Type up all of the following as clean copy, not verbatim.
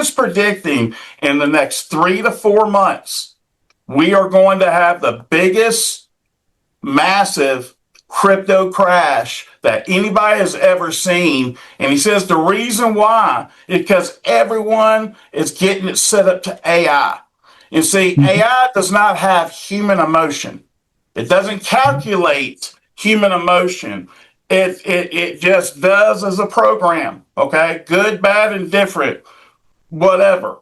is predicting in the next 3 to 4 months, we are going to have the biggest massive crypto crash that anybody has ever seen. And he says the reason why is because everyone is getting it set up to AI. And see, AI does not have human emotion. It doesn't calculate human emotion. It just does as a program, okay? Good, bad, and different, whatever.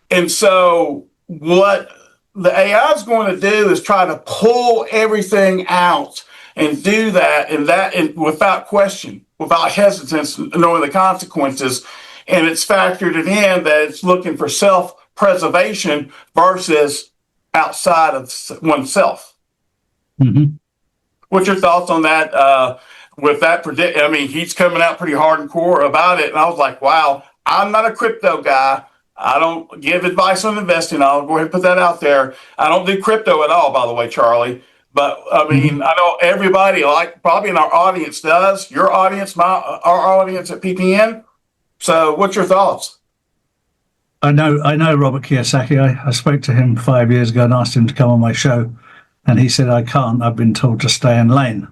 And so what the AI is going to do is try to pull everything out and do that and without question, without hesitance, knowing the consequences. And it's factored it in that it's looking for self-preservation versus outside of oneself. Mm-hmm. What's your thoughts on that? With that I mean, he's coming out pretty hardcore about it. And I was like, wow, I'm not a crypto guy. I don't give advice on investing. I'll go ahead and put that out there. I don't do crypto at all, by the way, Charlie. But I mean, I know everybody, like probably in our audience does. Your audience, our audience at PPN. So, what's your thoughts? I know Robert Kiyosaki. I spoke to him 5 years ago and asked him to come on my show, and he said, "I can't. I've been told to stay in lane."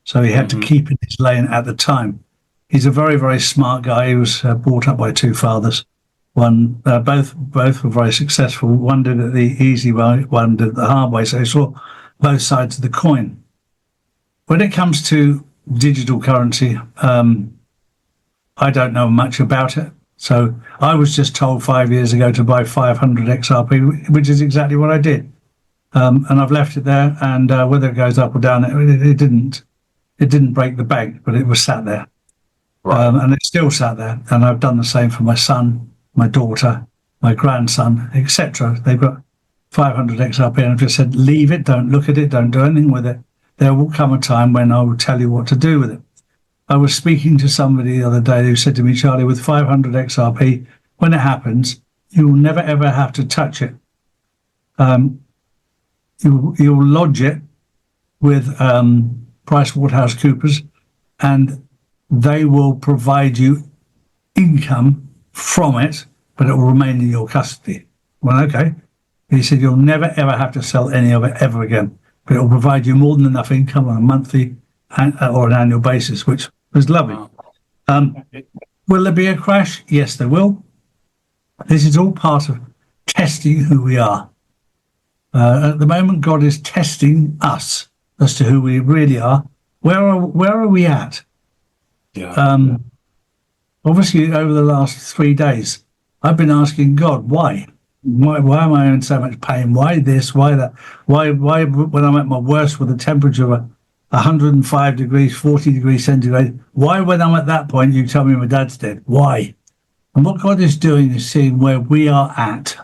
So he had to keep in his lane at the time. He's a very, very smart guy. He was brought up by two fathers. Both were very successful. One did it the easy way, one did it the hard way. So he saw both sides of the coin. When it comes to digital currency, I don't know much about it. So I was just told 5 years ago to buy 500 XRP, which is exactly what I did. And I've left it there. And whether it goes up or down, it didn't break the bank, but it was sat there. Right. And it's still sat there. And I've done the same for my son, my daughter, my grandson, etc. They've got 500 XRP, and I've just said, leave it, don't look at it, don't do anything with it. There will come a time when I will tell you what to do with it. I was speaking to somebody the other day who said to me, Charlie, with 500 XRP, when it happens, you will never, ever have to touch it. You'll lodge it with PricewaterhouseCoopers, and they will provide you income from it, but it will remain in your custody. Well, okay. He said, you'll never, ever have to sell any of it ever again, but it will provide you more than enough income on a monthly or an annual basis, which was lovely. Will there be a crash? Yes, there will. This is all part of testing who we are. At the moment, God is testing us as to who we really are. Where are we at? Yeah. Obviously, over the last 3 days, I've been asking God, why? Why am I in so much pain? Why this? Why that? Why when I'm at my worst with a temperature of 105 degrees, 40 degrees centigrade, why when I'm at that point you tell me my dad's dead? Why? And what God is doing is seeing where we are at